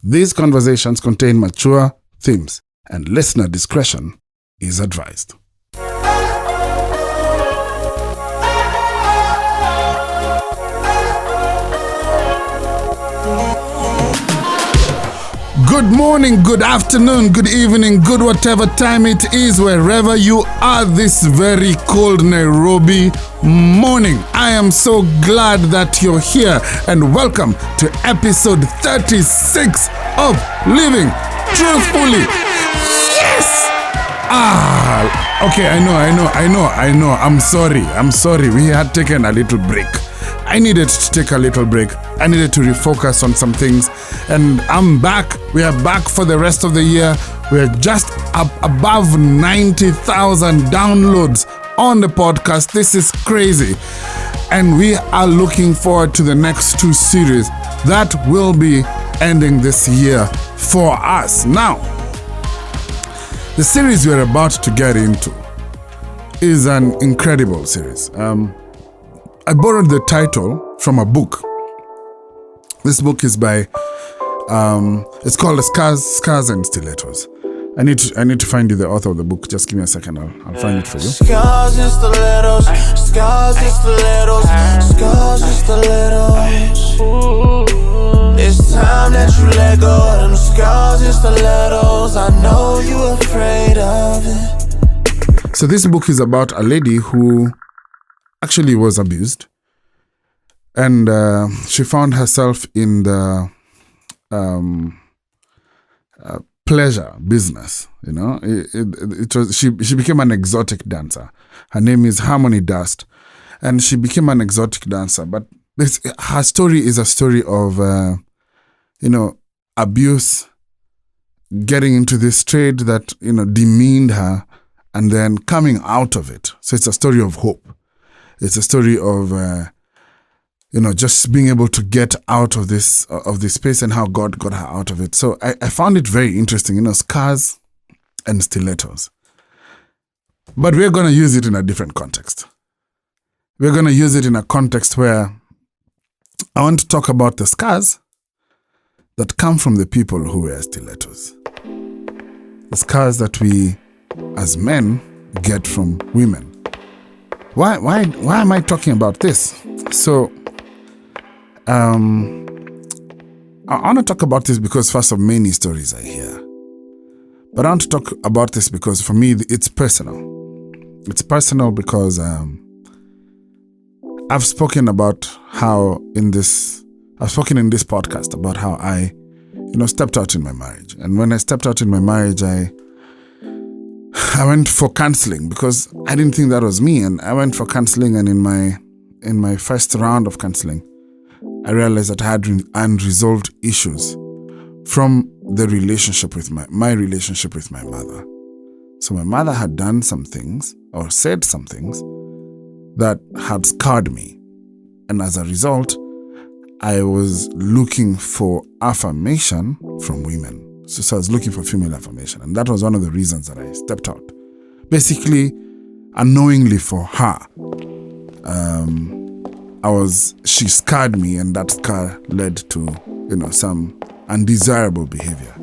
These conversations contain mature themes and listener discretion is advised. Good morning, good afternoon, good evening, good whatever time it is, wherever you are this very cold Nairobi morning. I am so glad that you're here and welcome to episode 36 of Living Truthfully. Yes! Okay, I know. I'm sorry. We had taken a little break. I needed to take a little break. I needed to refocus on some things. And I'm back. We are back for the rest of the year. We're just up above 90,000 downloads on the podcast. This is crazy. And we are looking forward to the next two series that will be ending this year for us. Now, the series we're about to get into is an incredible series. I borrowed the title from a book. This book is by, it's called Scars and Stilettos. I need to find you the author of the book. Just give me a second. I'll find it for you. Scars and stilettos, scars and stilettos, scars and stilettos. It's time that you let go of them scars and stilettos. I know you're afraid of it. So this book is about a lady who actually was abused, and she found herself in the pleasure business. You know, it was she became an exotic dancer. Her name is Harmony Dust, and she became an exotic dancer. But her story is a story of abuse, getting into this trade that demeaned her, and then coming out of it. So it's a story of hope. It's a story of, just being able to get out of this space and how God got her out of it. So I found it very interesting, scars and stilettos. But we're going to use it in a different context. We're going to use it in a context where I want to talk about the scars that come from the people who wear stilettos. The scars that we, as men, get from women. Why am I talking about this? So, I want to talk about this because first of many stories I hear. But I want to talk about this because for me, it's personal. It's personal because I've spoken about how in this podcast about how I, stepped out in my marriage. And when I stepped out in my marriage, I went for counseling because I didn't think that was me, and I went for counseling. And in my first round of counseling, I realized that I had unresolved issues from the relationship with my relationship with my mother. So my mother had done some things or said some things that had scarred me, and as a result, I was looking for affirmation from women. So I was looking for female affirmation. And that was one of the reasons that I stepped out. Basically, unknowingly for her. She scarred me, and that scar led to, some undesirable behavior.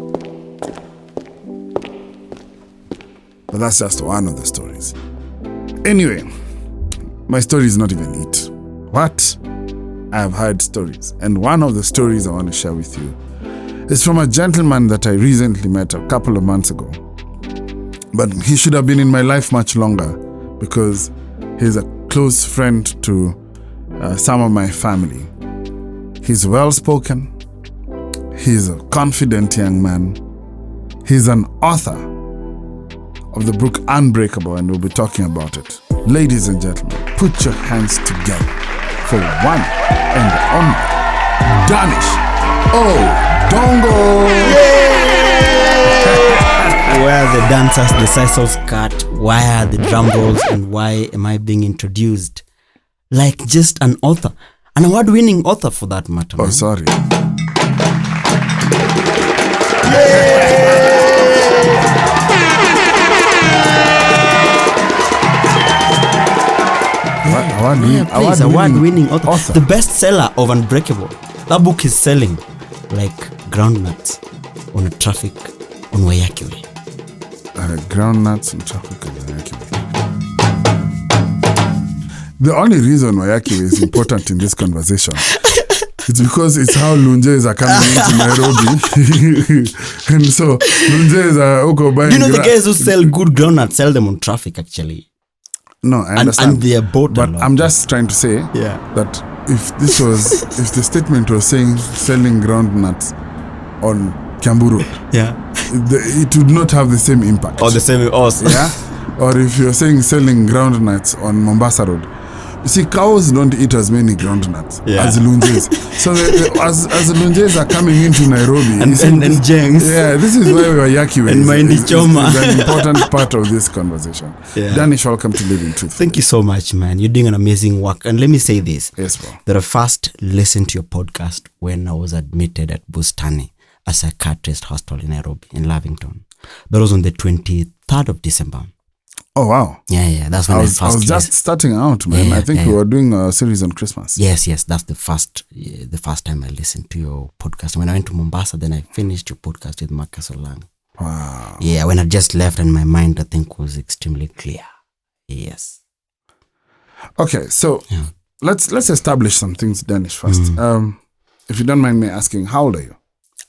But that's just one of the stories. Anyway, my story is not even it. What? I have heard stories. And one of the stories I want to share with you is from a gentleman that I recently met a couple of months ago. But he should have been in my life much longer because he's a close friend to some of my family. He's well-spoken. He's a confident young man. He's an author of the book Unbreakable, and we'll be talking about it. Ladies and gentlemen, put your hands together for one and only Dannish Odongo. Where are the dancers, the sizzles cut? Why are the drum rolls? And why am I being introduced like just an author? An award-winning author for that matter. Oh, sorry. Award-winning author. The bestseller of Unbreakable. That book is selling like groundnuts. on traffic on Wayaki Way? Groundnuts and traffic on Wayaki Way. The only reason Wayaki Way is important in this conversation it's because it's how lunjes are coming into Nairobi. And so lunjes are buying. You know the guys who sell good groundnuts sell them on traffic actually. No, I understand. And they are bought. But I'm just trying to say that if the statement was saying selling groundnuts on Kiambu Road, it would not have the same impact. Or the same also. Yeah. Or if you're saying selling groundnuts on Mombasa Road. You see, cows don't eat as many groundnuts as lunjes. So as the lunjes are coming into Nairobi. And Jengs. Yeah, this is why Wayaki Way and Mindy Choma. is an important part of this conversation. Dannish, welcome to Living Truth. Thank you so much, man. You're doing an amazing work. And let me say this. Yes, bro. That I first listened to your podcast when I was admitted at Bustani, a psychiatrist hostel in Nairobi, in Lavington. That was on the 23rd of December. Oh, wow. Yeah. That's when I was just starting out, man. I think we were doing a series on Christmas. Yes. That's the first time I listened to your podcast. When I went to Mombasa, then I finished your podcast with Marcus Olang. Wow. Yeah, when I just left and my mind, I think, was extremely clear. Yes. Okay, so let's establish some things, Dannish, first. If you don't mind me asking, how old are you?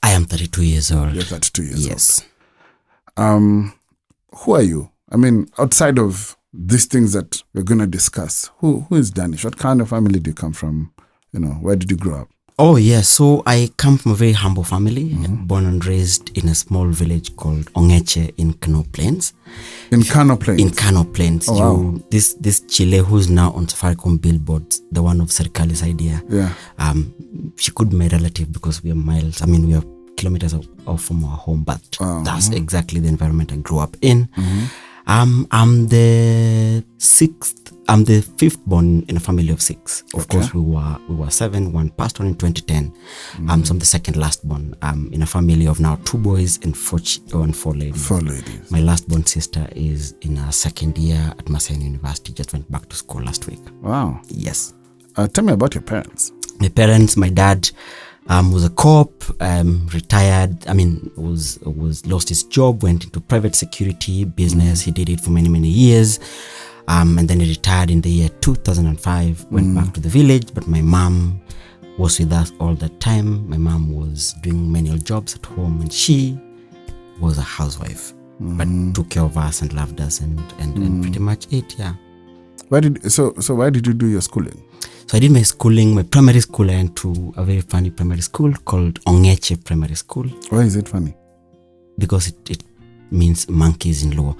I am 32 years old. You're 32 years old. Yes. Who are you? I mean, outside of these things that we're going to discuss, who is Dannish? What kind of family do you come from? Where did you grow up? Oh, yeah. So I come from a very humble family, born and raised in a small village called Ongeche in Kano Plains. In Kano Plains? In Kano Plains. Oh, wow. This Chile who's now on Safaricom billboards, the one of Serikali's idea. Yeah. She could be my relative because we are miles. I mean, we are kilometers off from our home, but that's exactly the environment I grew up in. I'm the fifth born in a family of six. Of course, we were seven. One passed on in 2010. So I'm the second last born. In a family of now 2 boys and 4 ladies. 4 ladies. My last born sister is in her second year at Masaini University. Just went back to school last week. Wow. Yes. Tell me about your parents. My parents, my dad was a cop, retired. I mean, was lost his job, went into private security business. He did it for many, many years. And then he retired in the year 2005, went back to the village. But my mom was with us all the time. My mom was doing manual jobs at home, and she was a housewife, but took care of us and loved us and pretty much it, yeah. Why did you do your schooling? So I did my schooling, my primary school. I went to a very funny primary school called Ongeche Primary School. Why is it funny? Because it means monkeys in Luo.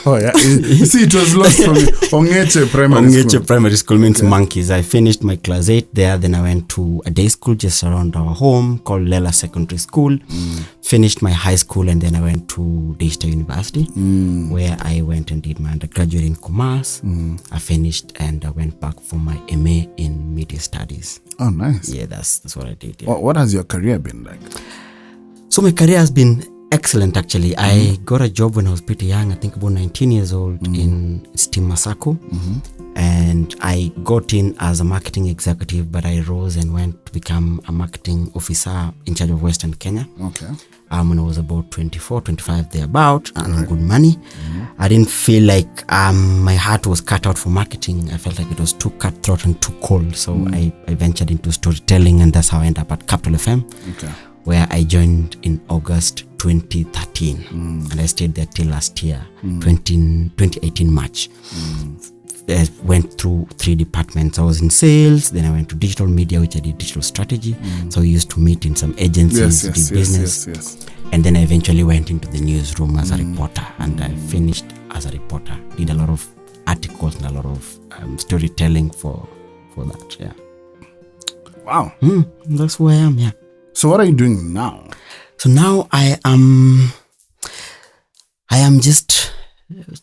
Oh yeah, you see, it was lost for me. Ongeche Primary School. Ongeche Primary School means monkeys. I finished my class 8 there. Then I went to a day school just around our home called Lela Secondary School. Finished my high school, and then I went to Daystar University, where I went and did my undergraduate in commerce. I finished and I went back for my MA in media studies. Oh, nice. Yeah, that's what I did. Yeah. What has your career been like? So my career has been excellent, actually. I got a job when I was pretty young, I think about 19 years old, in Steam Masako. And I got in as a marketing executive, but I rose and went to become a marketing officer in charge of Western Kenya. Okay. When I was about 24, 25 thereabout, and good money. I didn't feel like my heart was cut out for marketing. I felt like it was too cutthroat and too cold. So I ventured into storytelling, and that's how I ended up at Capital FM. Okay. Where I joined in August 2013, and I stayed there till last year, 2018 March. I went through 3 departments. I was in sales, then I went to digital media, which I did digital strategy. So we used to meet in some agencies, did business. And then I eventually went into the newsroom as a reporter, and I finished as a reporter. Did a lot of articles and a lot of storytelling for that. Yeah. Wow. That's who I am. Yeah. So what are you doing now? So now I am just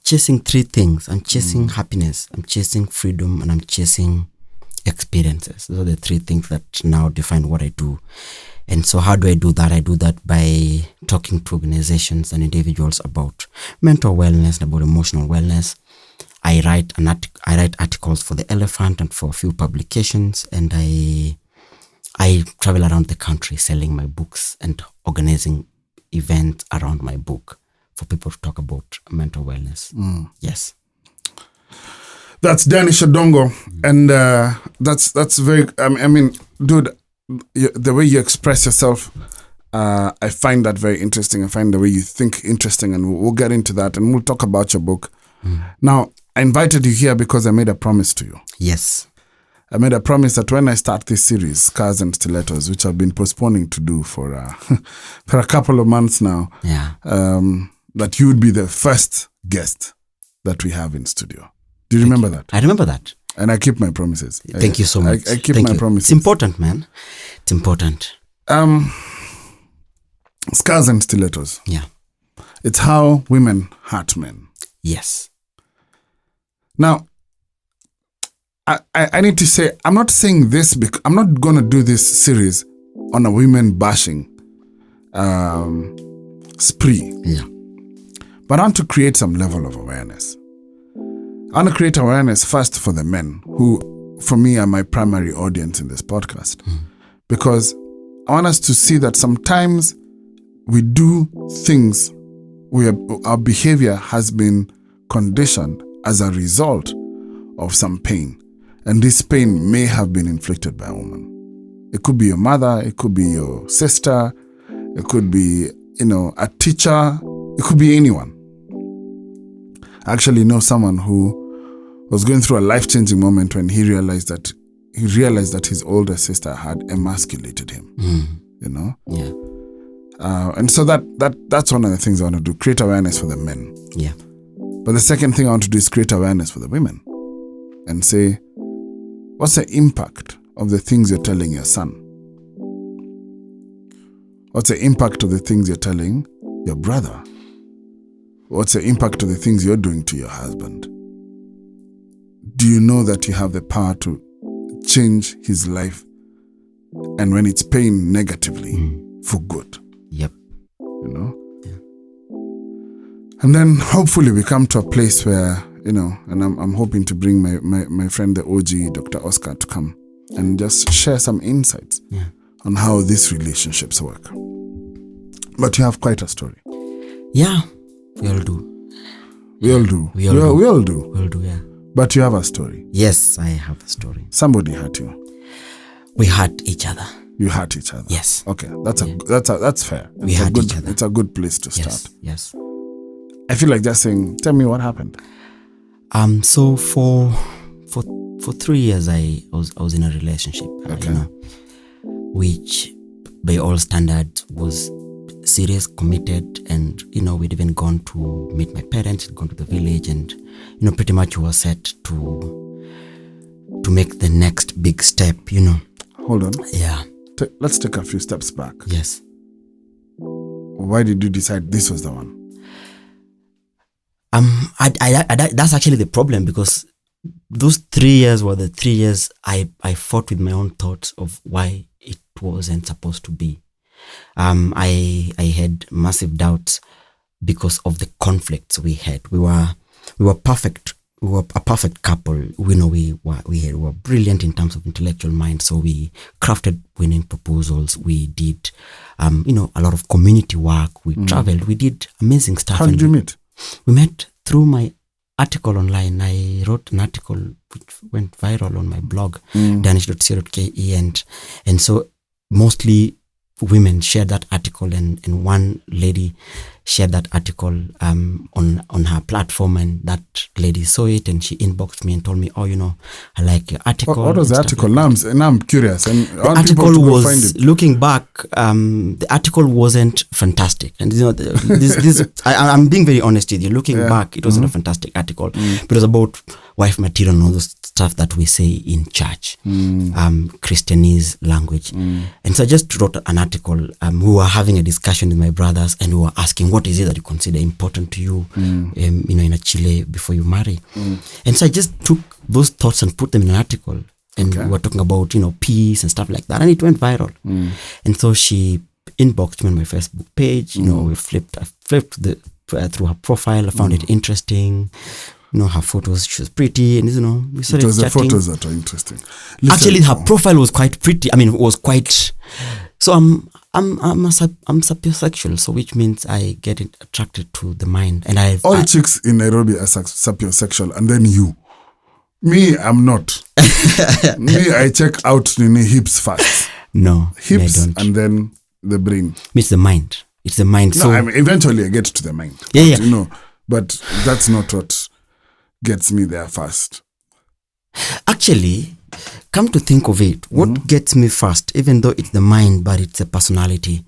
chasing 3 things. I'm chasing happiness, I'm chasing freedom, and I'm chasing experiences. Those are the 3 things that now define what I do. And so how do I do that? I do that by talking to organizations and individuals about mental wellness and about emotional wellness. I write articles for The Elephant and for a few publications, and I I travel around the country selling my books and organizing events around my book for people to talk about mental wellness. Yes. That's Dannish Odongo. And that's very, I mean, dude, the way you express yourself, I find that very interesting. I find the way you think interesting, and we'll get into that, and we'll talk about your book. Now, I invited you here because I made a promise to you. Yes. I made a promise that when I start this series, Scars and Stilettos, which I've been postponing to do for for a couple of months now, that you would be the first guest that we have in studio. Do you remember that? I remember that. And I keep my promises. Thank you so much. I keep my promises. It's important, man. It's important. Scars and Stilettos. Yeah. It's how women hurt men. Yes. Now, I need to say, I'm not saying this because I'm not going to do this series on a women bashing spree. Yeah. But I want to create some level of awareness. I want to create awareness first for the men who, for me, are my primary audience in this podcast. Because I want us to see that sometimes we do things where our behavior has been conditioned as a result of some pain. And this pain may have been inflicted by a woman. It could be your mother, it could be your sister, it could be, a teacher, it could be anyone. I actually know someone who was going through a life-changing moment when he realized that his older sister had emasculated him. Yeah. And so that's one of the things I want to do, create awareness for the men. Yeah. But the second thing I want to do is create awareness for the women and say, what's the impact of the things you're telling your son? What's the impact of the things you're telling your brother? What's the impact of the things you're doing to your husband? Do you know that you have the power to change his life, and when it's paying negatively, for good? Yep. Yeah. And then hopefully we come to a place where, and I'm hoping to bring my friend, the OG, Dr. Oscar, to come and just share some insights on how these relationships work. But you have quite a story. Yeah, we all do. We all do. We all do, yeah. But you have a story. Yes, I have a story. Somebody hurt you. We hurt each other. You hurt each other. Yes. Okay, that's fair. We hurt each other. It's a good place to start. Yes. I feel like just saying, tell me what happened. So for 3 years I was in a relationship, which by all standards was serious, committed, and we'd even gone to meet my parents, gone to the village, and pretty much we were set to make the next big step. Hold on. Yeah. Let's take a few steps back. Yes. Why did you decide this was the one? That's actually the problem, because those 3 years were the 3 years I fought with my own thoughts of why it wasn't supposed to be. I had massive doubts because of the conflicts we had. We were perfect. We were a perfect couple. We were brilliant in terms of intellectual mind. So we crafted winning proposals. We did, a lot of community work. We traveled. We did amazing stuff. How did you meet? We met through my article online. I wrote an article which went viral on my blog, Dannish.co.ke, and so mostly women shared that article, and one lady shared that article on her platform, and that lady saw it and she inboxed me and told me, I like your article. What was the article? Now I'm curious. And the article was, looking back, the article wasn't fantastic. And I'm being very honest with you. Looking back, it wasn't a fantastic article. But it was about wife material and all those stuff that we say in church, Christianese language. And so I just wrote an article. We were having a discussion with my brothers, and we were asking, what is it that you consider important to you, in a Chile before you marry? And so I just took those thoughts and put them in an article. And we were talking about, peace and stuff like that. And it went viral. And so she inboxed me on my Facebook page. I flipped through her profile. I found it interesting. her photos. She was pretty, and we started It was the chatting. photos that were interesting. Actually, her profile was quite pretty. I mean, it was quite. So I'm sapiosexual, so which means I get attracted to the mind, and all chicks in Nairobi are sapiosexual, and then you. Me, I'm not. Me, I check out hips first. No, Hips, I don't. and then the brain. It's the mind. It's the mind. No, So I mean, eventually I get to the mind. Yeah, but, yeah. But that's not what gets me there first. Actually, come to think of it, what gets me first, even though it's the mind, but it's a personality.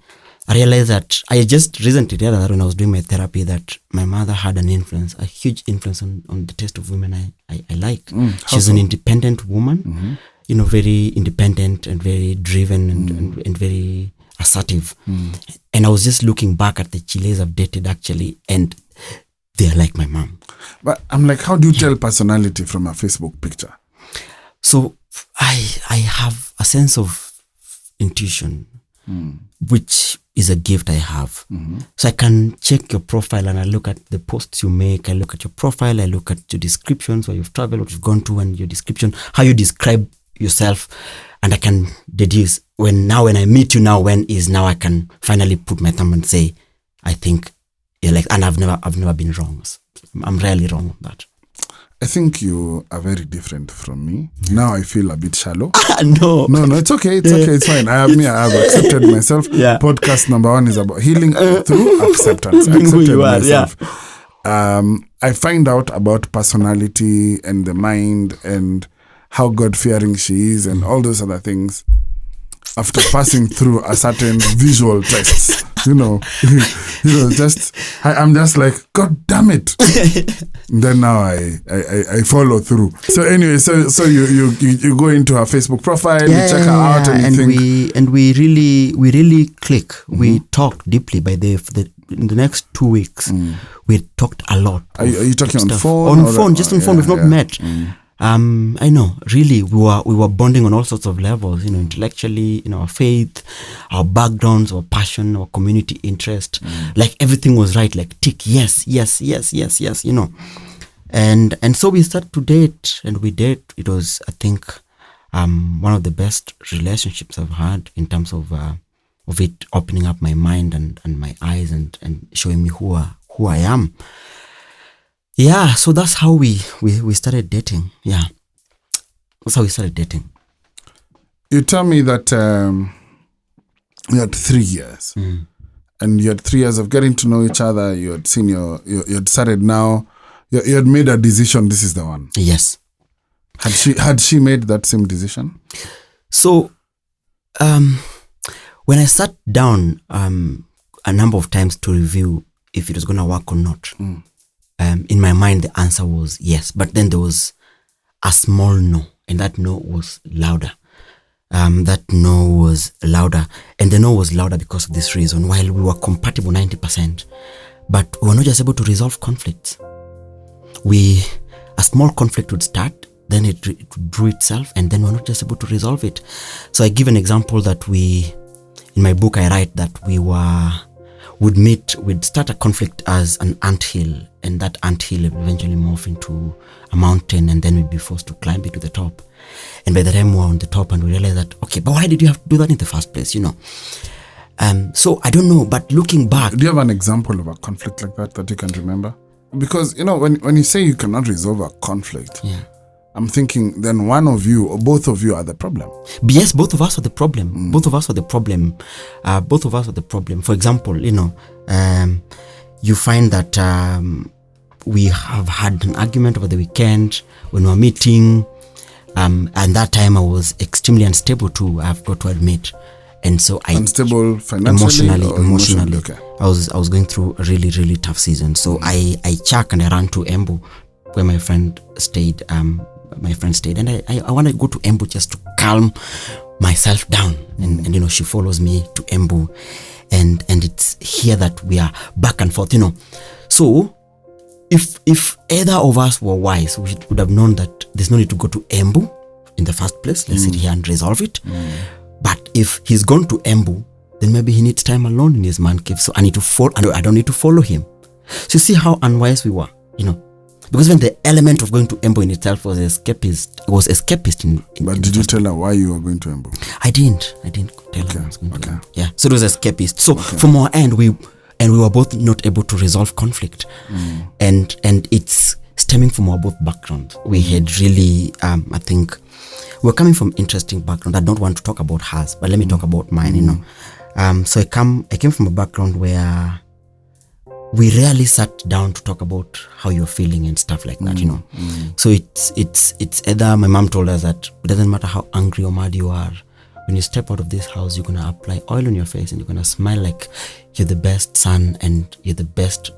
I realized that I just recently realized that when I was doing my therapy that my mother had an influence, a huge influence on the taste of women I like. She's an independent woman, very independent and very driven and very assertive. And I was just looking back at the Chiles I've dated actually, and they're like my mom. But I'm like, how do you tell personality from a Facebook picture? So I have a sense of intuition, which is a gift I have. So I can check your profile and I look at the posts you make. I look at your profile. I look at your descriptions, where you've traveled, what you've gone to, and your description, how you describe yourself. And I can deduce when I meet you now, I can finally put my thumb and say, I think you're like, and I've never been wrong. I'm rarely wrong on that. I think you are very different from me. Now I feel a bit shallow. No, it's okay. It's fine. I have accepted myself. Yeah. Podcast number 1 is about healing through acceptance. I accepted myself. I find out about personality and the mind and how God-fearing she is and all those other things after passing through a certain visual tests. I'm just like, God damn it. Then now I follow through. So anyway, so you go into her Facebook profile, you check her out, and you think, we really click. We talk deeply. In the next 2 weeks, we talked a lot. Are you talking on stuff. phone? On phone, just on phone. We've not met. I know, really, we were bonding on all sorts of levels, intellectually, our faith, our backgrounds, our passion, our community interest, like everything was right, like tick, yes, and so we started to date, and we date. It was, I think, one of the best relationships I've had in terms of it opening up my mind and my eyes and showing me who I am. Yeah, so that's how we started dating. Yeah, that's how we started dating. You tell me that you had 3 years, and you had 3 years of getting to know each other. You had seen you had started now. You had made a decision. This is the one. Yes. Had she made that same decision? So, when I sat down a number of times to review if it was going to work or not. In my mind, the answer was yes. But then there was a small no, and that no was louder. And the no was louder because of this reason. While we were compatible 90%, but we were not just able to resolve conflicts. A small conflict would start, then it drew itself, and then we were not just able to resolve it. So I give an example that in my book, I write that we'd start a conflict as an anthill, and that anthill eventually morph into a mountain, and then we'd be forced to climb it to the top. And by the time we were on the top, and we realized that, okay, but why did you have to do that in the first place, So I don't know, but looking back. Do you have an example of a conflict like that you can remember? Because, when you say you cannot resolve a conflict, I'm thinking then one of you or both of you are the problem. Yes, both of us are the problem. Both of us are the problem. For example, you find that we have had an argument over the weekend when we were meeting, and that time I was extremely unstable too, I've got to admit. And so unstable financially, emotionally. Okay. I was going through a really, really tough season. So I chucked and I ran to Embu, where my friend stayed. And I want to go to Embu just to calm myself down. And she follows me to Embu, and it's here that we are back and forth. So if either of us were wise, we would have known that there's no need to go to Embu in the first place. Let's sit here and resolve it. But if he's gone to Embu, then maybe he needs time alone in his man cave. So I don't need to follow him. So you see how unwise we were, Because when the element of going to Embo in itself was escapist. But did you tell her why you were going to Embo? I didn't tell her I was going to Embo. Yeah, so it was escapist. So from our end, we were both not able to resolve conflict, and it's stemming from our both backgrounds. We had really, I think, we're coming from interesting background. I don't want to talk about hers, but let me talk about mine. So I came from a background where we rarely sat down to talk about how you're feeling and stuff like that. So it's either my mom told us that it doesn't matter how angry or mad you are. When you step out of this house, you're gonna apply oil on your face and you're gonna smile like you're the best son and you're the best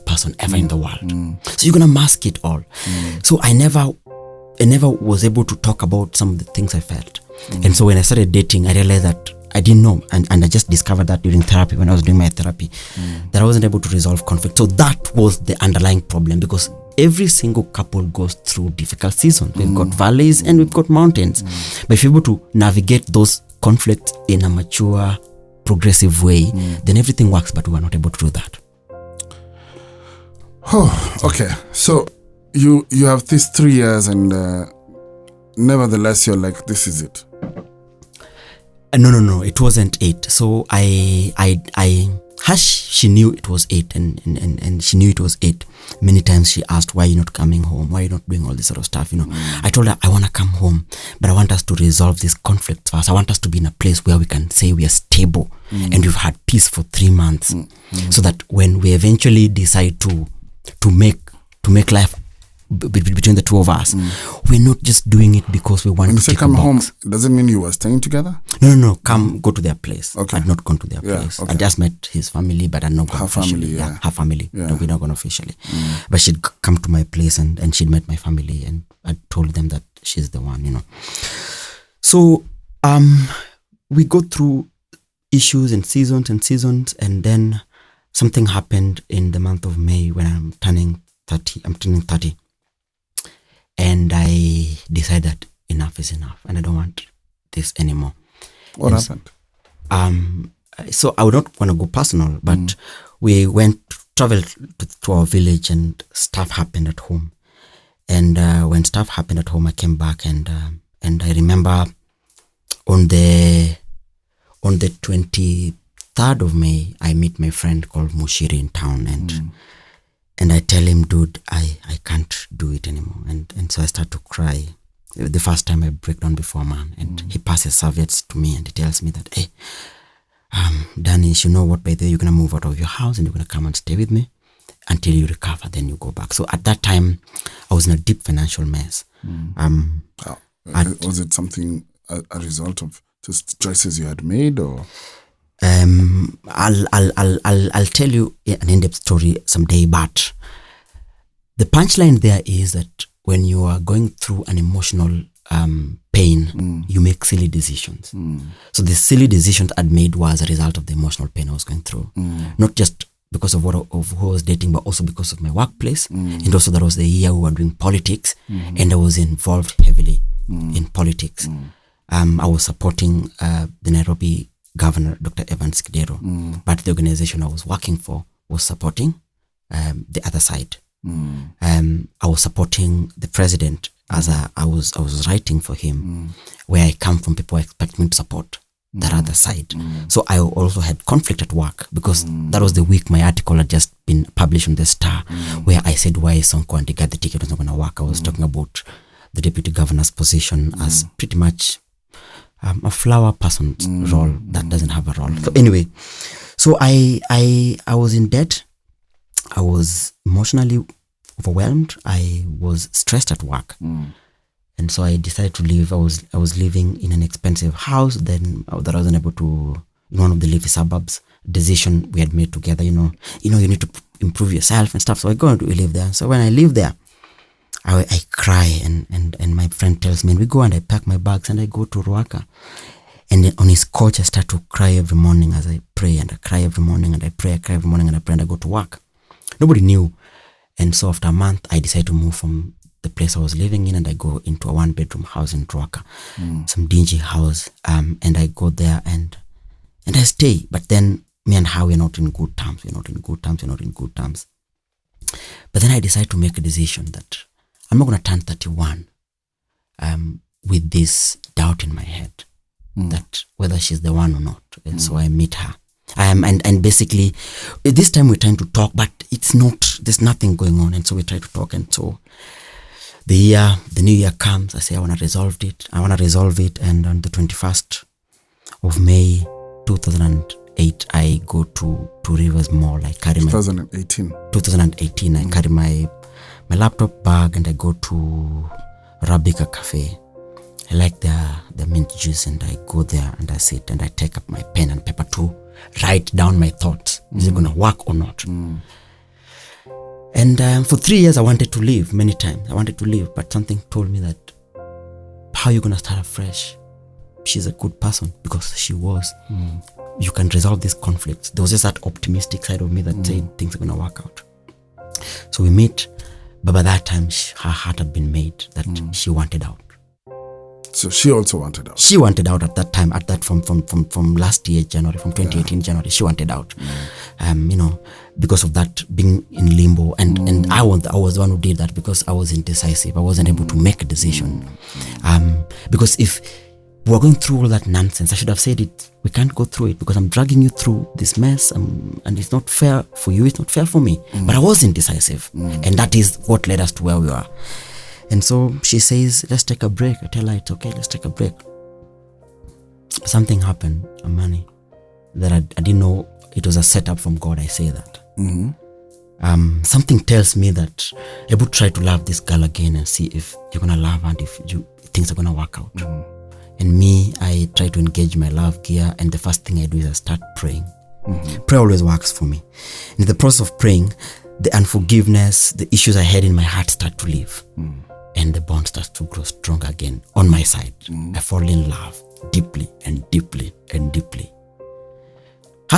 person ever in the world. So you're gonna mask it all. So I never was able to talk about some of the things I felt. And so when I started dating, I realized that I didn't know, and I just discovered that during therapy, when I was doing my therapy, that I wasn't able to resolve conflict. So that was the underlying problem, because every single couple goes through difficult seasons. We've got valleys and we've got mountains. But if you're able to navigate those conflicts in a mature, progressive way, then everything works, but we were not able to do that. Oh, okay. So you have these 3 years, and nevertheless you're like, this is it. No, it wasn't 8. So she knew it was 8, and she knew it was 8. Many times she asked, why are you not coming home? Why are you not doing all this sort of stuff? I told her, I want to come home, but I want us to resolve this conflict first. I want us to be in a place where we can say we are stable and we've had peace for 3 months, so that when we eventually decide to make life between the two of us, we're not just doing it because we want to take a box. When you say come home, does it mean you were staying together? No, go to their place. Okay. I'd not gone to their place. I just met his family, but I'd not gone officially. Her family. No, we're not gone officially. But she'd come to my place and she'd met my family, and I told them that she's the one, So we go through issues and seasons, and then something happened in the month of May when I'm turning 30. And I decided that enough is enough, and I don't want this anymore. What happened? So I would not want to go personal, but we traveled to our village, and stuff happened at home. And when stuff happened at home, I came back, and I remember on the 23rd of May, I meet my friend called Mushiri in town, and I tell him, dude, I can't do it anymore. And so I start to cry. The first time I break down before a man, and he passes serviettes to me, and he tells me that, hey, Dannish, you know what, by the way, you're going to move out of your house and you're going to come and stay with me until you recover, then you go back. So at that time, I was in a deep financial mess. Was it something, a result of just choices you had made, or? I'll tell you an in-depth story someday, but the punchline there is that when you are going through an emotional pain, you make silly decisions. So the silly decisions I'd made was a result of the emotional pain I was going through, not just because of who I was dating, but also because of my workplace, and also that was the year we were doing politics, and I was involved heavily in politics. I was supporting the Nairobi Governor, Dr. Evans Kidero, but the organization I was working for was supporting the other side. I was supporting the president as I was writing for him. Where I come from, people expect me to support that other side. So I also had conflict at work, because that was the week my article had just been published on the Star, where I said why Sonko and the ticket was not going to work. I was talking about the deputy governor's position as pretty much a flower person's role that doesn't have a role. So anyway, so I was in debt. I was emotionally overwhelmed. I was stressed at work. And so I decided to leave. I was living in an expensive house then that I wasn't able to, in one of the leafy suburbs. Decision we had made together, you need to improve yourself and stuff. So I go and live there. So when I live there, I cry, and my friend tells me, and we go and I pack my bags and I go to Ruaka. And then on his couch, I start to cry every morning as I pray, and I cry every morning, and I pray, I cry every morning, and I pray, and I go to work. Nobody knew. And so after a month, I decided to move from the place I was living in, and I go into a 1-bedroom house in Ruaka, some dingy house. And I go there and I stay. But then me and her, we're not in good terms. But then I decided to make a decision that I'm not going to turn 31 with this doubt in my head that whether she's the one or not. And so I meet her. And basically, this time we're trying to talk, but it's not, there's nothing going on. And so we try to talk. And so the new year comes. I say, I want to resolve it. And on the 21st of May, 2008, I go to Rivers Mall. I carry 2018. I carry my laptop bag and I go to Arabica Cafe. I like the mint juice and I go there and I sit and I take up my pen and paper to write down my thoughts. Is it going to work or not? And for 3 years, I wanted to leave many times. But something told me that, how are you going to start afresh? She's a good person, because she was. You can resolve these conflicts. There was just that optimistic side of me that said things are going to work out. So we meet, but by that time, her heart had been made that she wanted out. So she also wanted out. She wanted out at that time, from last year, January, from 2018, January, she wanted out. Because of that being in limbo. And I was the one who did that because I was indecisive. I wasn't able to make a decision. Because if we're going through all that nonsense, I should have said it, we can't go through it because I'm dragging you through this mess and it's not fair for you, it's not fair for me. But I was indecisive. And that is what led us to where we are. And so she says, let's take a break. I tell her, it's okay, let's take a break. Something happened, Amani, that I didn't know it was a setup from God. I say that. Something tells me that I would try to love this girl again and see if you're going to love her and if things are going to work out. And me, I try to engage my love gear, and the first thing I do is I start praying. Prayer always works for me. In the process of praying, the unforgiveness, the issues I had in my heart start to leave. And the bond starts to grow stronger again on my side. I fall in love deeply and deeply and deeply.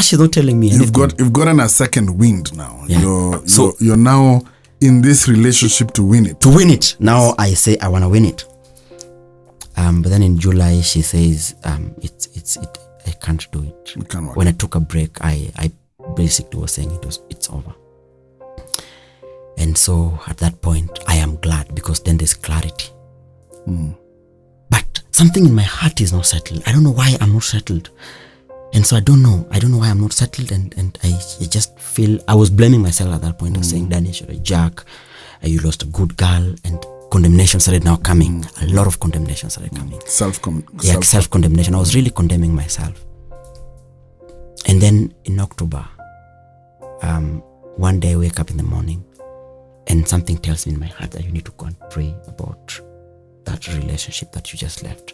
She's not telling me anything. You've gotten a second wind now. Yeah. You're now in this relationship to win it. To win it. Now I say I want to win it. But then in July she says I can't do it. It can't work. When I took a break, I basically was saying it's over. And so at that point, I am glad because then there's clarity. But something in my heart is not settled. I don't know why I'm not settled. And so I don't know why I'm not settled. And I just feel, I was blaming myself at that point. I was saying, Dannish, you're a jerk. You lost a good girl. And condemnation started now coming. A lot of condemnation started coming. Self-condemnation. I was really condemning myself. And then in October, one day I wake up in the morning, and something tells me in my heart that you need to go and pray about that relationship that you just left.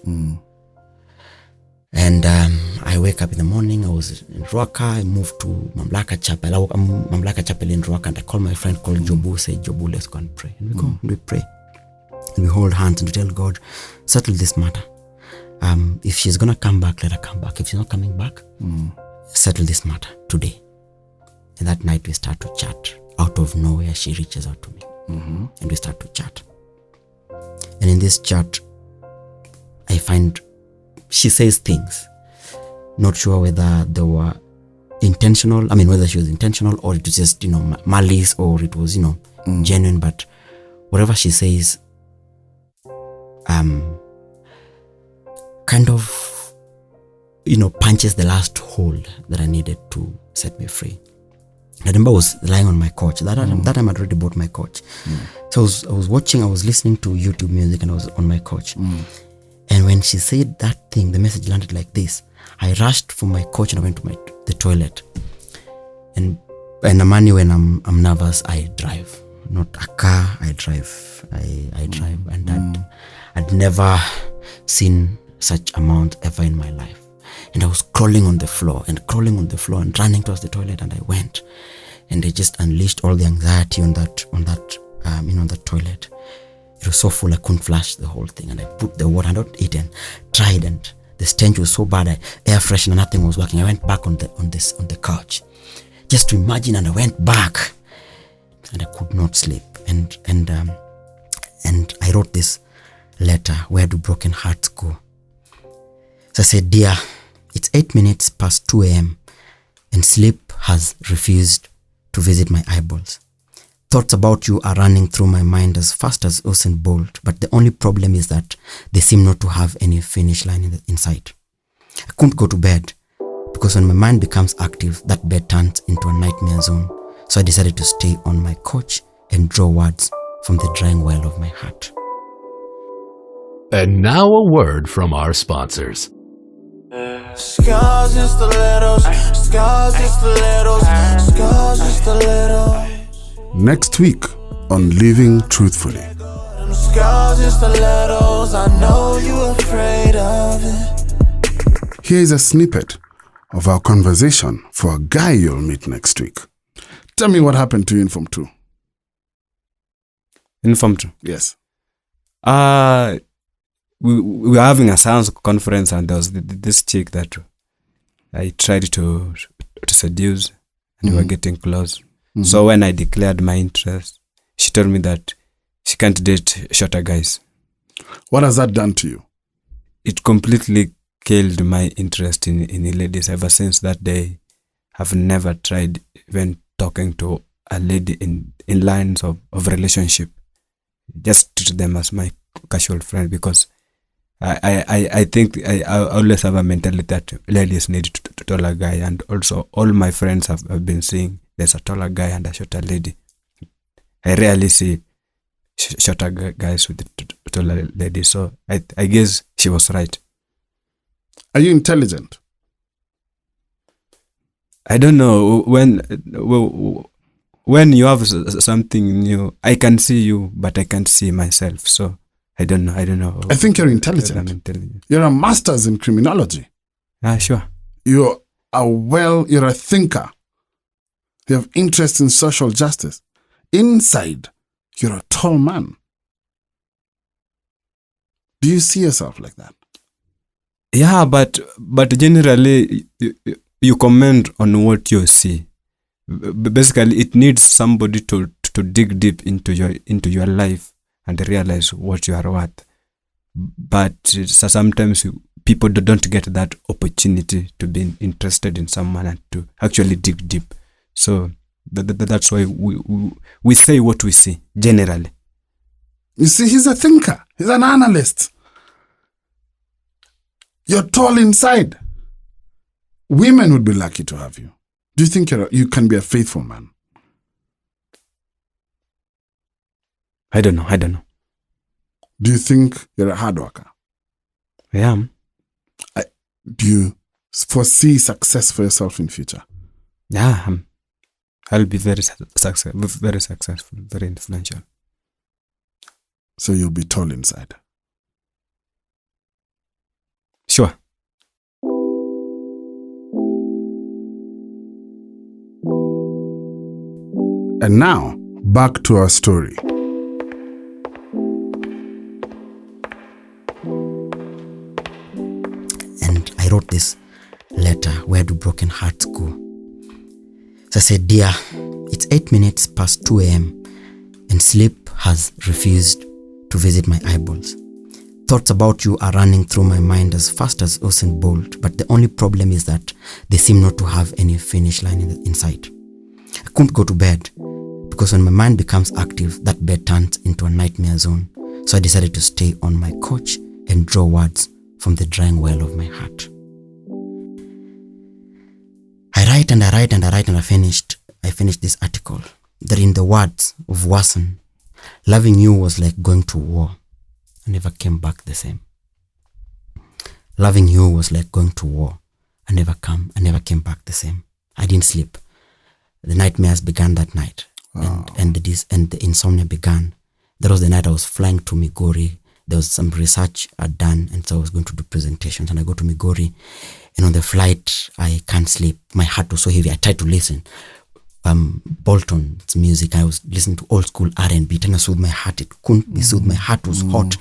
And I wake up in the morning. I was in Ruaka. I moved to Mamlaka Chapel. Mamlaka Chapel in Ruaka, and I call my friend called Jobu. Say, Jobu, let's go and pray. And we go and we pray. And we hold hands and we tell God, settle this matter. If she's going to come back, let her come back. If she's not coming back, settle this matter today. And that night we start to chat. Out of nowhere, she reaches out to me. And we start to chat. And in this chat, I find she says things. Not sure whether they were intentional. Whether she was intentional or it was just, malice, or it was, genuine. But whatever she says, kind of, punches the last hole that I needed to set me free. I remember I was lying on my couch. That time I'd already bought my couch. So I was listening to YouTube music, and I was on my couch. And when she said that thing, the message landed like this. I rushed from my couch and I went to the toilet. And Amani, when I'm nervous, I drive. Not a car, I drive. I drive. And I'd never seen such amount ever in my life. And I was crawling on the floor and running towards the toilet, and I went. And I just unleashed all the anxiety on that toilet. It was so full I couldn't flush the whole thing, and I put the water, and I tried, and the stench was so bad. Air freshener, nothing was working. I went back on the couch, just to imagine, and I went back, and I could not sleep. And I wrote this letter, where do broken hearts go? So I said, dear, it's 8 minutes past 2 a.m. and sleep has refused to visit my eyeballs. Thoughts about you are running through my mind as fast as Usain Bolt, but the only problem is that they seem not to have any finish line inside. I couldn't go to bed because when my mind becomes active, that bed turns into a nightmare zone. So I decided to stay on my couch and draw words from the drying well of my heart. And now a word from our sponsors. Scars and stilettos, scars and stilettos, scars and stilettos. Next week on Living Truthfully. Them scars and stilettos, I know you're afraid of it. Here is a snippet of our conversation for a guy you'll meet next week. Tell me what happened to you in Form 2. In Form 2? Yes. We were having a science conference, and there was this chick that I tried to seduce, and we were getting close. So when I declared my interest, she told me that she can't date shorter guys. What has that done to you? It completely killed my interest in ladies. Ever since that day, I've never tried even talking to a lady in lines of relationship. Just treat them as my casual friend, because I think I always have a mentality that ladies need to taller guy, and also all my friends have been seeing there's a taller guy and a shorter lady. I rarely see shorter guys with taller ladies, so I guess she was right. Are you intelligent? I don't know. When you have something new, I can see you, but I can't see myself. So I don't know. I think you're intelligent. You're a master's in criminology. Sure. You're a thinker. You have interest in social justice. Inside, you're a tall man. Do you see yourself like that? Yeah, but generally, you comment on what you see. Basically, it needs somebody to dig deep into your life and realize what you are worth. But sometimes people don't get that opportunity to be interested in someone and to actually dig deep. So that's why we say what we see, generally. You see, he's a thinker. He's an analyst. You're tall inside. Women would be lucky to have you. Do you think you can be a faithful man? I don't know. Do you think you're a hard worker? I am. Do you foresee success for yourself in future? Yeah, I'll be very successful, very influential. So you'll be tall inside? Sure. And now, back to our story. And I wrote this letter, Where Do Broken Hearts Go? So I said, Dear, it's 8 minutes past 2 a.m. and sleep has refused to visit my eyeballs. Thoughts about you are running through my mind as fast as Usain Bolt, but the only problem is that they seem not to have any finish line inside. I couldn't go to bed because when my mind becomes active, that bed turns into a nightmare zone. So I decided to stay on my couch and draw words from the drying well of my heart. I write and I finished this article that, in the words of Watson, loving you was like going to war. I never came back the same. Loving you was like going to war. I never came back the same. I didn't sleep. The nightmares began that night. Wow. And the insomnia began. That was the night I was flying to Migori. There was some research I'd done, and so I was going to do presentations. And I go to Migori, and on the flight, I can't sleep. My heart was so heavy. I tried to listen. Bolton's music. I was listening to old school R&B, trying to soothe my heart. It couldn't be soothed. My heart was hot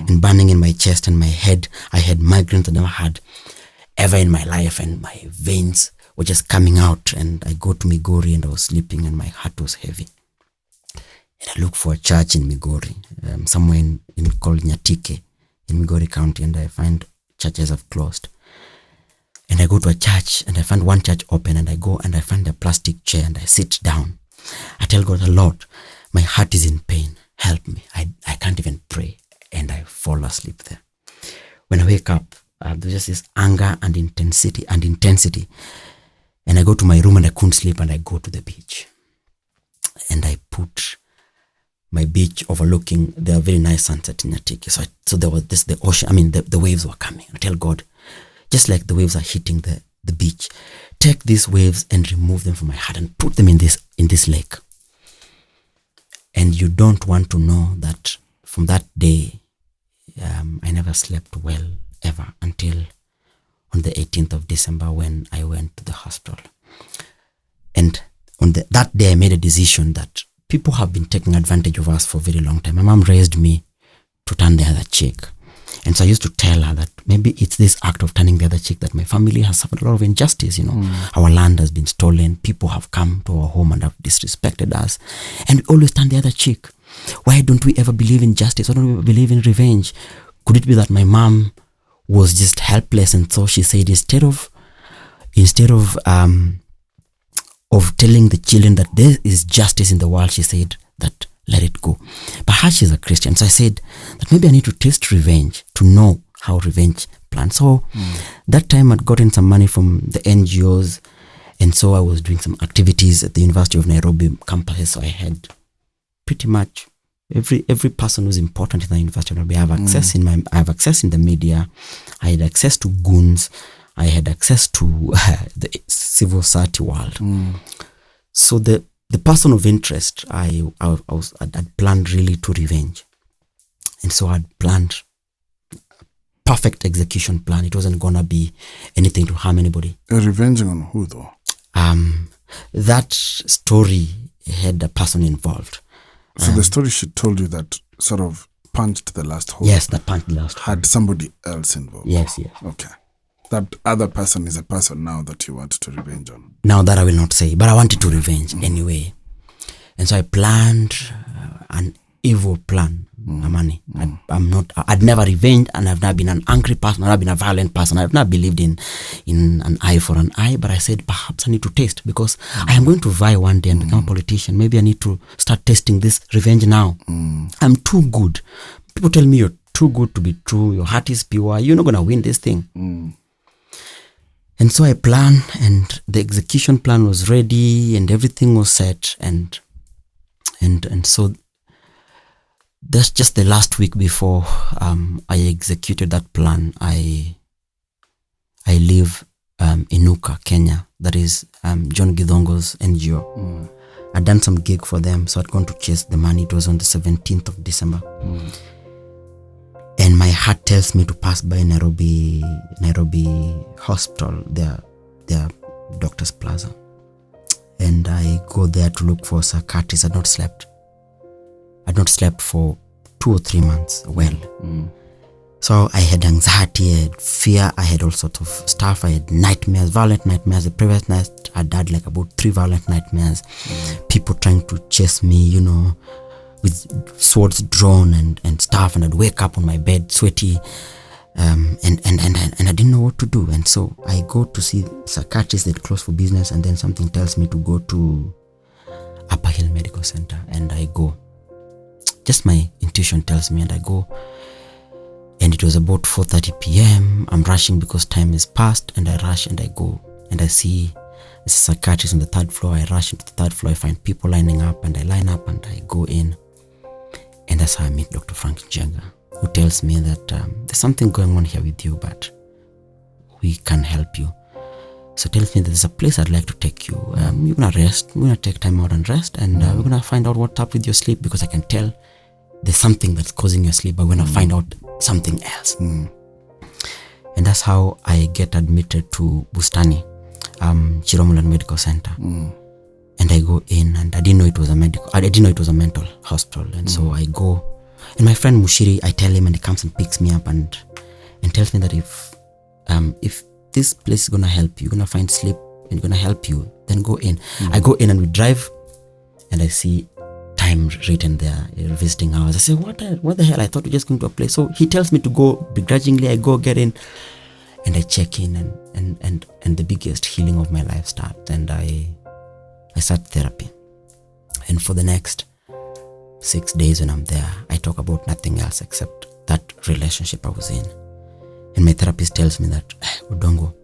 and burning in my chest and my head. I had migraines I never had ever in my life, and my veins were just coming out. And I go to Migori, and I was sleeping, and my heart was heavy. And I look for a church in Migori, somewhere in called Nyatike in Migori County, and I find churches have closed. And I go to a church, and I find one church open, and I go and I find a plastic chair, and I sit down. I tell God, Lord, my heart is in pain. Help me. I can't even pray. And I fall asleep there. When I wake up, there's just this anger and intensity. And I go to my room and I couldn't sleep, and I go to the beach. And I put my beach overlooking the very nice sunset in Nyatike. So there was the ocean, the waves were coming. I tell God, just like the waves are hitting the beach, take these waves and remove them from my heart and put them in this lake. And you don't want to know that from that day, I never slept well ever until on the 18th of December when I went to the hospital. And on that day, I made a decision that people have been taking advantage of us for a very long time. My mom raised me to turn the other cheek. And so I used to tell her that maybe it's this act of turning the other cheek that my family has suffered a lot of injustice. Our land has been stolen. People have come to our home and have disrespected us. And we always turn the other cheek. Why don't we ever believe in justice? Why don't we believe in revenge? Could it be that my mom was just helpless, and so she said instead of telling the children that there is justice in the world, she said that let it go. But her, she's a Christian, so I said that maybe I need to taste revenge to know how revenge plans. So that time I'd gotten some money from the NGOs, and so I was doing some activities at the University of Nairobi campus. So I had pretty much every person who's important in the University of Nairobi. I have access in the media. I had access to goons. I had access to the civil society world. So the person of interest, I'd planned really to revenge. And so I'd planned a perfect execution plan. It wasn't going to be anything to harm anybody. Revenging on who though? That story had a person involved. So the story she told you that sort of punched the last hole. Yes, that punched the last hole. Had somebody else involved. Yes. Okay. That other person is a person now that you want to revenge on. Now that I will not say, but I wanted to revenge anyway. And so I planned an evil plan, Amani. I'd never revenged, and I've never been an angry person, I've never been a violent person, I've never believed in an eye for an eye, but I said perhaps I need to taste, because I am going to vie one day and become a politician. Maybe I need to start tasting this revenge now. I'm too good. People tell me you're too good to be true, your heart is pure, you're not going to win this thing. And so I planned, and the execution plan was ready, and everything was set, and so that's just the last week before I executed that plan. I live in Inuka, Kenya. That is John Githongo's NGO. I'd done some gig for them, so I'd gone to chase the money. It was on the 17th of December. And my heart tells me to pass by Nairobi Hospital, their Doctor's Plaza. And I go there to look for a psychiatrist. I'd not slept for 2 or 3 months well. So I had anxiety, I had fear, I had all sorts of stuff. I had nightmares, violent nightmares. The previous night I'd had like about 3 violent nightmares. People trying to chase me, with swords drawn and stuff, and I'd wake up on my bed sweaty, and I didn't know what to do. And so I go to see psychiatrists that close for business, and then something tells me to go to Upper Hill Medical Center, and I go. Just my intuition tells me, and I go. And it was about 4:30 p.m. I'm rushing because time is past, and I rush and I go, and I see a psychiatrist on the 3rd floor. I rush into the 3rd floor, I find people lining up, and I line up and I go in. And that's how I meet Dr. Frank Njenga, who tells me that there's something going on here with you, but we can help you. So tells me that there's a place I'd like to take you. You're going to rest. We're going to take time out and rest, and we're going to find out what's up with your sleep, because I can tell there's something that's causing your sleep, but we're going to find out something else. And that's how I get admitted to Bustani, Chiromulan Medical Center. And I go in, and I didn't know it was a mental hospital. And so I go, and my friend Mushiri, I tell him, and he comes and picks me up and tells me that if this place is gonna help you, you're gonna find sleep and you're gonna help you, then go in. I go in and we drive, and I see time written there, visiting hours. I say, what the hell? I thought we were just going to a place. So he tells me to go. Begrudgingly I go get in, and I check in, and the biggest healing of my life starts, and I start therapy. And for the next 6 days when I'm there, I talk about nothing else except that relationship I was in. And my therapist tells me that, Odongo,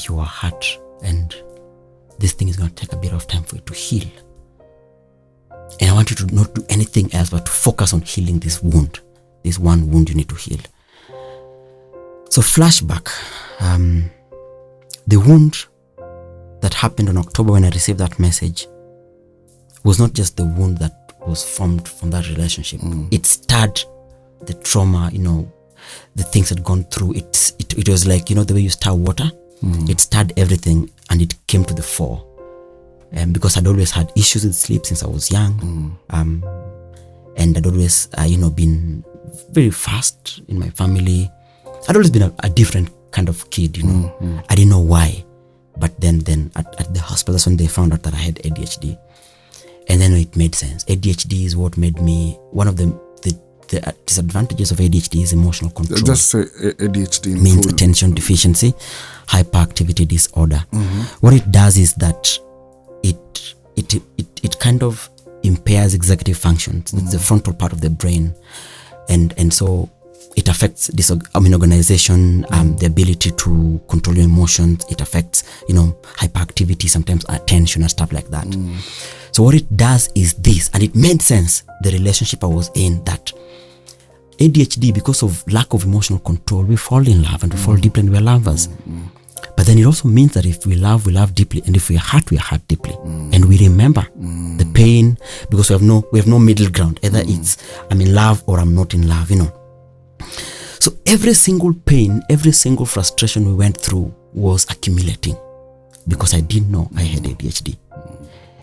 you are hurt and this thing is going to take a bit of time for you to heal. And I want you to not do anything else but to focus on healing this wound. This one wound you need to heal. So flashback, the wound that happened in October when I received that message was not just the wound that was formed from that relationship. It stirred the trauma, the things had gone through. It was like, the way you stir water. It stirred everything and it came to the fore. Because I'd always had issues with sleep since I was young. And I'd always, been very fast in my family. I'd always been a different kind of kid, I didn't know why. But then at the hospital, that's when they found out that I had ADHD. And then it made sense. ADHD is what made me, one of the disadvantages of ADHD is emotional control. Just say ADHD means attention deficiency, hyperactivity disorder. What it does is that it kind of impairs executive functions. It's the frontal part of the brain, and so it affects organization, the ability to control your emotions. It affects hyperactivity, sometimes attention and stuff like that. So what it does is this, and it made sense, the relationship I was in, that ADHD, because of lack of emotional control, we fall in love and we fall deeply and we're lovers. But then it also means that if we love deeply, and if we hurt deeply. And we remember the pain, because we have no middle ground. Either it's I'm in love or I'm not in love, So every single pain, every single frustration we went through was accumulating because I didn't know I had ADHD.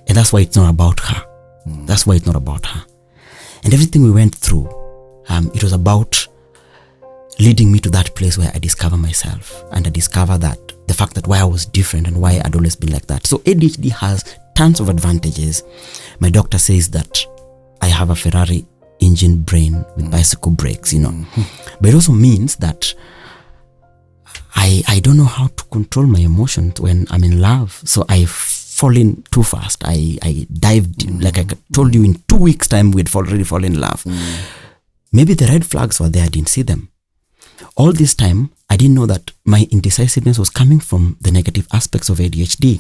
And that's why it's not about her. That's why it's not about her. And everything we went through, it was about leading me to that place where I discover myself, and I discover that the fact that why I was different and why I'd always been like that. So ADHD has tons of advantages. My doctor says that I have a Ferrari engine brain with bicycle brakes, But it also means that I don't know how to control my emotions when I'm in love. So I fall in too fast. I dived, like I told you, in 2 weeks' time we'd already fallen in love. Maybe the red flags were there, I didn't see them. All this time, I didn't know that my indecisiveness was coming from the negative aspects of ADHD.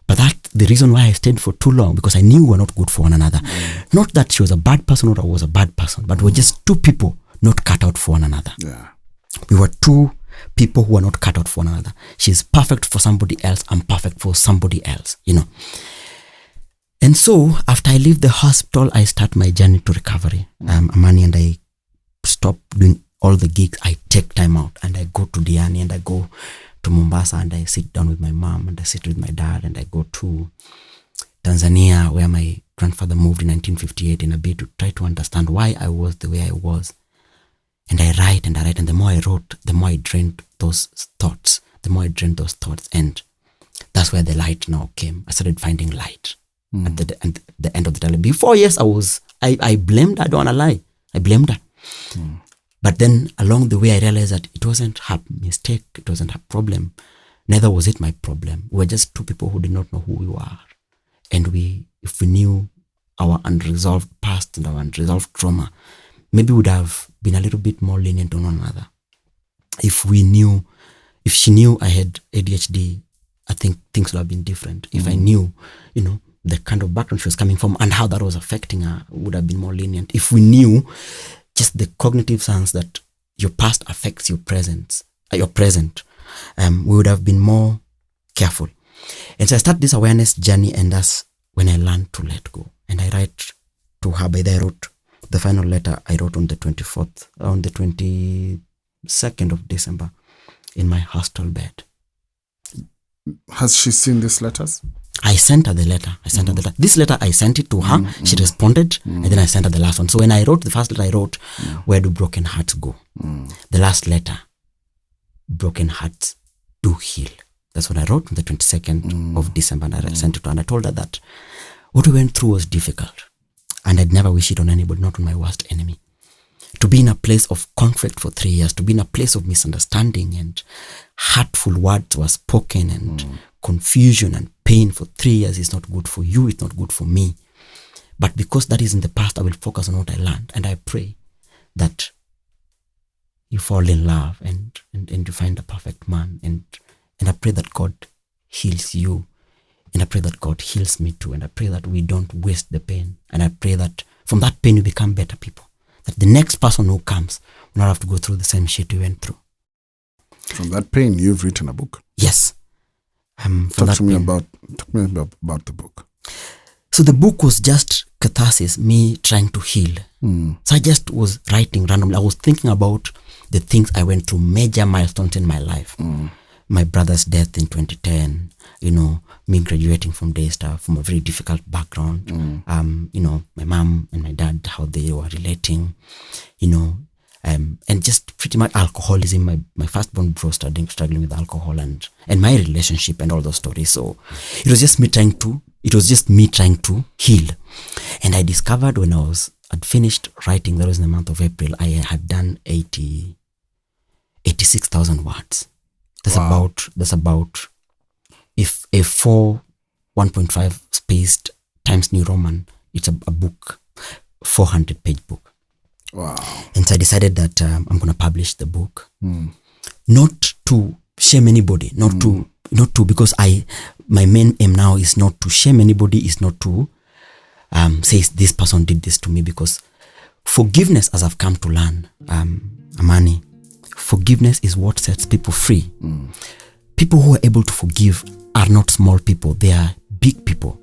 But that's the reason why I stayed for too long, because I knew we were not good for one another. Not that she was a bad person or I was a bad person, but we were just two people not cut out for one another. Yeah. We were two people who are not cut out for one another. She's perfect for somebody else. I'm perfect for somebody else, And so after I leave the hospital, I start my journey to recovery. Amani, and I stop doing all the gigs. I take time out and I go to Diani and I go to Mombasa and I sit down with my mom and I sit with my dad and I go to Tanzania, where my grandfather moved in 1958, in a bit to try to understand why I was the way I was. And I write and I write, and the more I wrote, the more I drained those thoughts. And that's where the light now came. I started finding light at the end of the tunnel. Before, yes, I blamed her, I don't want to lie. I blamed her. But then along the way, I realized that it wasn't her mistake. It wasn't her problem. Neither was it my problem. We were just two people who did not know who we were. And if we knew our unresolved past and our unresolved trauma, maybe we would have been a little bit more lenient on one another. If she knew I had ADHD, I think things would have been different. If I knew, the kind of background she was coming from and how that was affecting her, would have been more lenient. If we knew just the cognitive science that your past affects your present, we would have been more careful. And so I start this awareness journey, and that's when I learned to let go. And I write to her. By the I wrote the final letter I wrote on the 22nd of December in my hostel bed. Has she seen these letters? I sent her the letter. This letter, I sent it to her. She responded, and then I sent her the last one. So when I wrote the first letter, I wrote, where do broken hearts go? The last letter, broken hearts do heal. That's what I wrote on the 22nd of December, and I sent it to her. And I told her that what we went through was difficult, and I'd never wish it on anybody, not on my worst enemy. To be in a place of conflict for 3 years, to be in a place of misunderstanding and hurtful words were spoken and confusion and pain for 3 years is not good for you, it's not good for me. But because that is in the past, I will focus on what I learned. And I pray that you fall in love and you find a perfect man. And I pray that God heals you. And I pray that God heals me too. And I pray that we don't waste the pain. And I pray that from that pain, we become better people. That the next person who comes will not have to go through the same shit we went through. From that pain, you've written a book. Yes. Talk to me about the book. So the book was just catharsis, me trying to heal. So I just was writing randomly. I was thinking about the things I went through, major milestones in my life. My brother's death in 2010, me graduating from Daystar from a very difficult background. My mom and my dad, how they were relating, and just pretty much alcoholism. My firstborn bro struggling with alcohol and my relationship and all those stories. So it was just me trying to heal. And I discovered when I'd finished writing, that was in the month of April, I had done 86,000 words. That's about if a 1.5 spaced Times New Roman, it's a book, 400-page book. Wow. And so I decided that I'm going to publish the book, not to shame anybody, not to because my main aim now is not to shame anybody, is not to say this person did this to me, because forgiveness, as I've come to learn, Amani, forgiveness is what sets people free. People who are able to forgive are not small people, they are big people.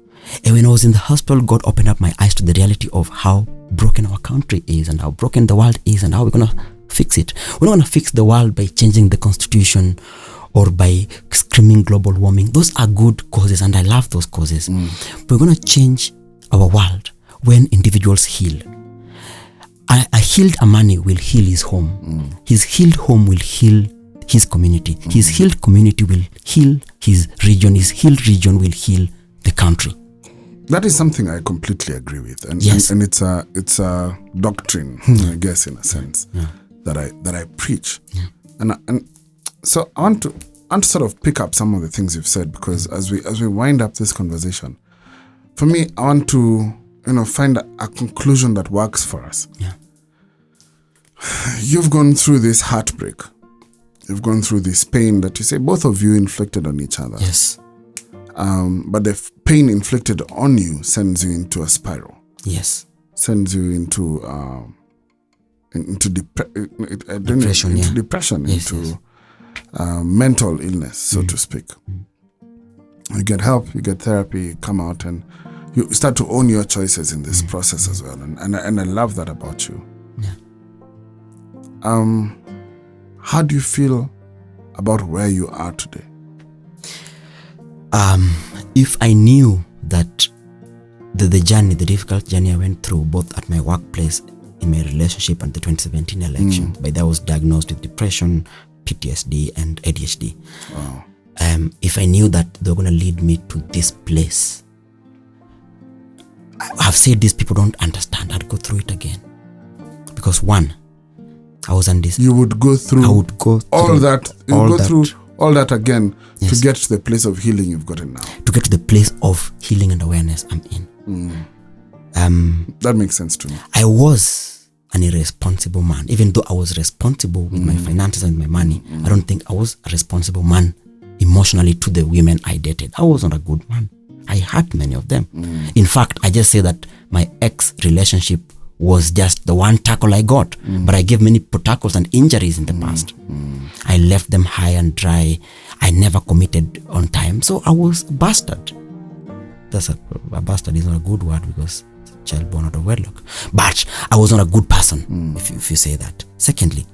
And when I was in the hospital, God opened up my eyes to the reality of how broken our country is and how broken the world is and how we're going to fix it. We're not going to fix the world by changing the constitution or by screaming global warming. Those are good causes and I love those causes. But we're going to change our world when individuals heal. A healed Amani will heal his home. His healed home will heal his community. His healed community will heal his region. His healed region will heal the country. That is something I completely agree with, and yes. and it's a doctrine, I guess, in a sense, that I preach, and so I want to sort of pick up some of the things you've said, because as we wind up this conversation, for me, I want to find a conclusion that works for us. Yeah. You've gone through this heartbreak, you've gone through this pain that you say both of you inflicted on each other. Yes. But the pain inflicted on you sends you into a spiral. Yes. Sends you into depression, Yes, into mental illness, so to speak. You get help, you get therapy, you come out, and you start to own your choices in this process as well. And I love that about you. Yeah. How do you feel about where you are today? If I knew that the difficult journey I went through, both at my workplace, in my relationship, and the 2017 election, by that I was diagnosed with depression, PTSD, and ADHD. Wow. If I knew that they were going to lead me to this place, I've said this, people don't understand, I'd go through it again. Because one, I was on this. You would go through. I would go through all that. You would go through all that again, yes, to get to the place of healing you've gotten now. To get to the place of healing and awareness I'm in. That makes sense to me. I was an irresponsible man. Even though I was responsible with my finances and my money, I don't think I was a responsible man emotionally to the women I dated. I was not a good man. I hurt many of them. In fact, I just say that my ex relationship was just the one tackle I got, but I gave many tackles and injuries in the past. I left them high and dry. I never committed on time, so I was a bastard. That's a bastard is not a good word, because it's a child born out of wedlock. But I was not a good person, if you say that. Secondly,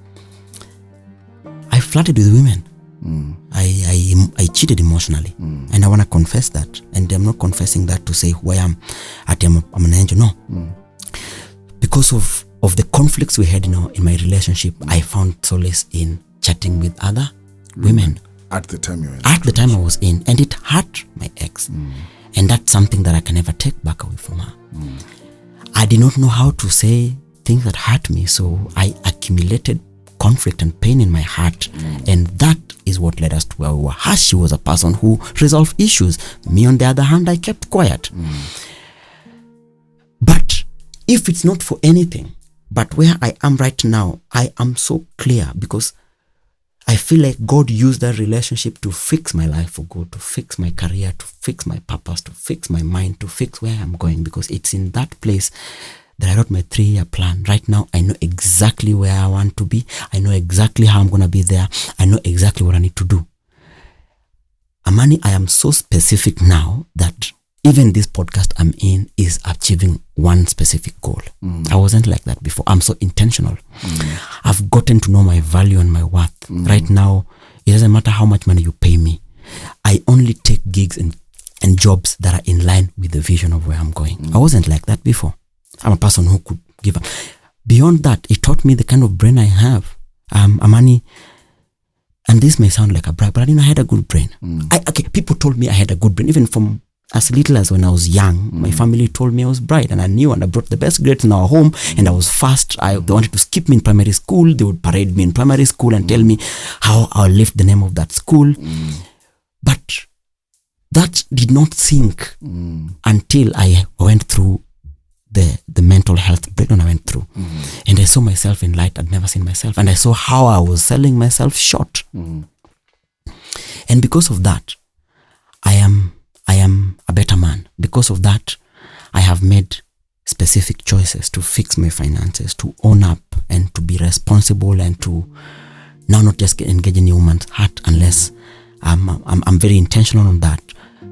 I flirted with women. I cheated emotionally, and I want to confess that. And I'm not confessing that to say who I am. I'm an angel. No. Because of the conflicts we had in my relationship, I found solace in chatting with other women. At the time you were in. At the time I was in, and it hurt my ex. And that's something that I can never take back away from her. I did not know how to say things that hurt me, so I accumulated conflict and pain in my heart, and that is what led us to where we were. She was a person who resolved issues. Me, on the other hand, I kept quiet. But if it's not for anything, but where I am right now, I am so clear because I feel like God used that relationship to fix my life for good, to fix my career, to fix my purpose, to fix my mind, to fix where I'm going, because it's in that place that I wrote my 3-year plan. Right now, I know exactly where I want to be. I know exactly how I'm going to be there. I know exactly what I need to do. Amani, I am so specific now that even this podcast I'm in is achieving one specific goal. I wasn't like that before. I'm so intentional. I've gotten to know my value and my worth. Right now, it doesn't matter how much money you pay me. I only take gigs and jobs that are in line with the vision of where I'm going. I wasn't like that before. I'm a person who could give up. Beyond that, it taught me the kind of brain I have. Amani, and this may sound like a brag, but I didn't know I had a good brain. People told me I had a good brain, even from as little as when I was young. My family told me I was bright, and I knew, and I brought the best grades in our home, and I was fast. They wanted to skip me in primary school. They would parade me in primary school and tell me how I'll lift the name of that school. But that did not sink until I went through the mental health breakdown I went through. And I saw myself in light I'd never seen myself, and I saw how I was selling myself short. And because of that, I am a better man. Because of that, I have made specific choices to fix my finances, to own up and to be responsible, and to now not just engage in a woman's heart unless I'm very intentional on that.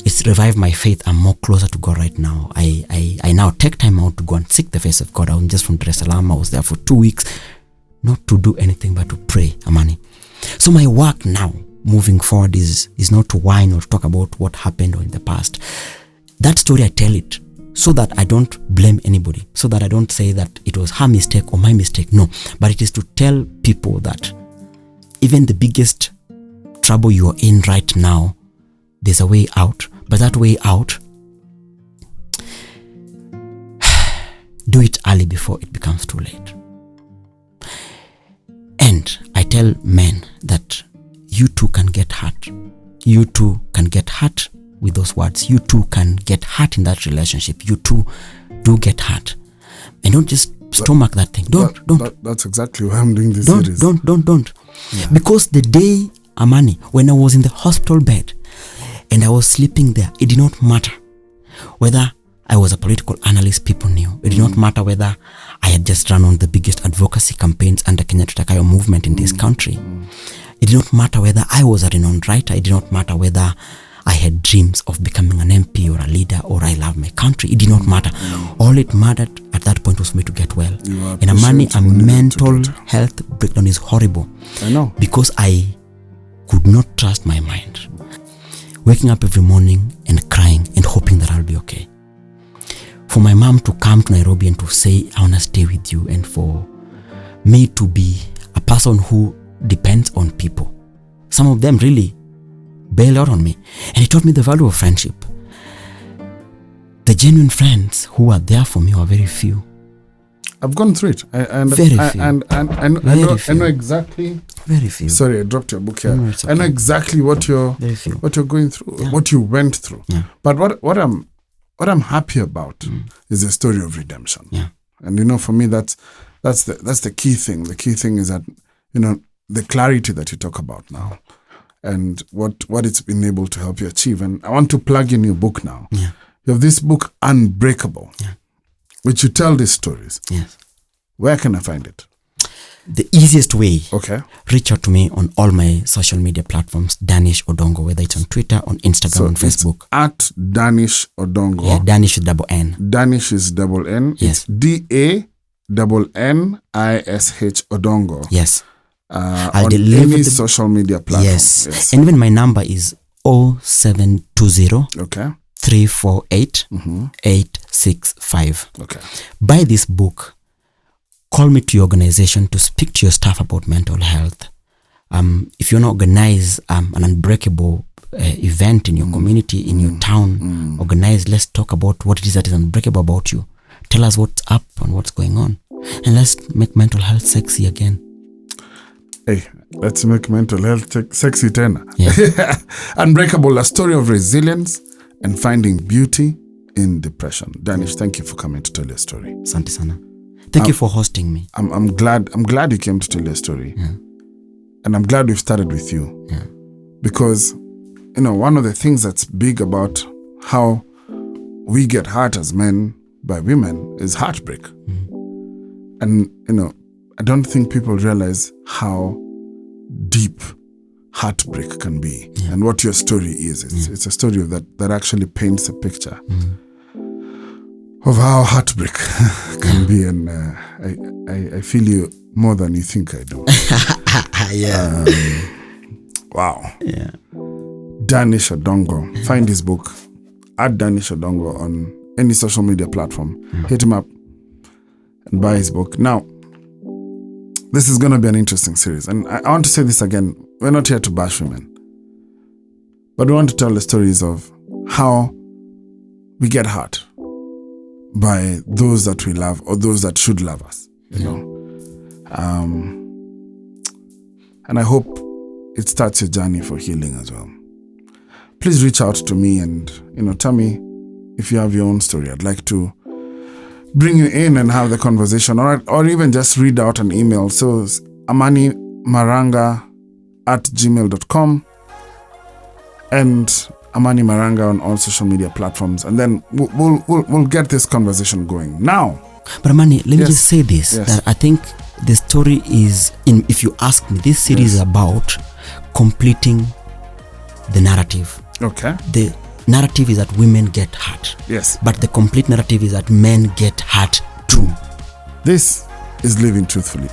It's revived my faith. I'm more closer to God right now. I now take time out to go and seek the face of God. I was just from Dar es Salaam. I was there for 2 weeks, not to do anything but to pray, Amani. So my work now, moving forward, is not to whine or talk about what happened or in the past. That story, I tell it so that I don't blame anybody, so that I don't say that it was her mistake or my mistake. No, but it is to tell people that even the biggest trouble you are in right now, there's a way out. But that way out, do it early before it becomes too late. And I tell men that you too can get hurt. You too can get hurt with those words. You too can get hurt in that relationship. You too do get hurt. And don't just stomach that thing. Don't. That's exactly why I'm doing this series. Don't. Yeah. Because the day, Amani, when I was in the hospital bed and I was sleeping there, it did not matter whether I was a political analyst, people knew. It did not matter whether I had just run on the biggest advocacy campaigns under Kenya Tutakayo movement in this country. It did not matter whether I was a renowned writer. It did not matter whether I had dreams of becoming an MP or a leader or I love my country. It did not matter. All it mattered at that point was for me to get well. And Amani, a mental health breakdown is horrible. I know. Because I could not trust my mind. Waking up every morning and crying and hoping that I'll be okay. For my mom to come to Nairobi and to say, I want to stay with you, and for me to be a person who depends on people. Some of them really bailed out on me. And it taught me the value of friendship. The genuine friends who are there for me are very few. I've gone through it. I know exactly. Very few. Sorry, I dropped your book here. No, it's okay. I know exactly what you're going through, what you went through. Yeah. But what I'm happy about is the story of redemption. Yeah. And for me, that's the key thing. The key thing is that the clarity that you talk about now, and what it's been able to help you achieve. And I want to plug in your book now. Yeah. You have this book, Unbreakable, which you tell these stories. Yes. Where can I find it? The easiest way, Okay. reach out to me on all my social media platforms, Dannish Odongo, whether it's on Twitter, on Instagram, on Facebook. At Dannish Odongo. Yeah, Dannish with double N. Dannish is double N. Yes. It's DANNISH Odongo. Yes. I'll on deliver any social media platform. Yes. And even my number is 0720 Okay. 348 865. Okay. Buy this book. Call me to your organization to speak to your staff about mental health. If you want to organize an unbreakable event in your community, in your town, organize. Let's talk about what it is that is unbreakable about you. Tell us what's up and what's going on. And let's make mental health sexy again. Hey, let's make mental health sexy tena. Yeah. Unbreakable, a story of resilience and finding beauty in depression. Dannish, thank you for coming to tell your story. Asante sana. Thank you for hosting me. I'm glad you came to tell your story. Yeah. And I'm glad we've started with you. Yeah. Because, one of the things that's big about how we get hurt as men by women is heartbreak. Mm. And, I don't think people realize how deep heartbreak can be. Yeah. And what your story is. It's a story that actually paints a picture of how heartbreak can be. And I feel you more than you think I do. Yeah. Wow. Yeah. Dannish Odongo. Find his book at Dannish Odongo on any social media platform. Hit him up and buy his book. Now, this is going to be an interesting series. And I want to say this again. We're not here to bash women. But we want to tell the stories of how we get hurt by those that we love or those that should love us. You know. And I hope it starts your journey for healing as well. Please reach out to me and, tell me if you have your own story. I'd like to bring you in and have the conversation, or even just read out an email. So it's amanimaranga@gmail.com and Amani Maranga on all social media platforms. And then we'll get this conversation going. Now. But Amani, let me just say this, that I think the story is, if you ask me, this series is about completing the narrative. Okay. The narrative is that women get hurt. Yes. But the complete narrative is that men get hurt too. This is Living Truthfully.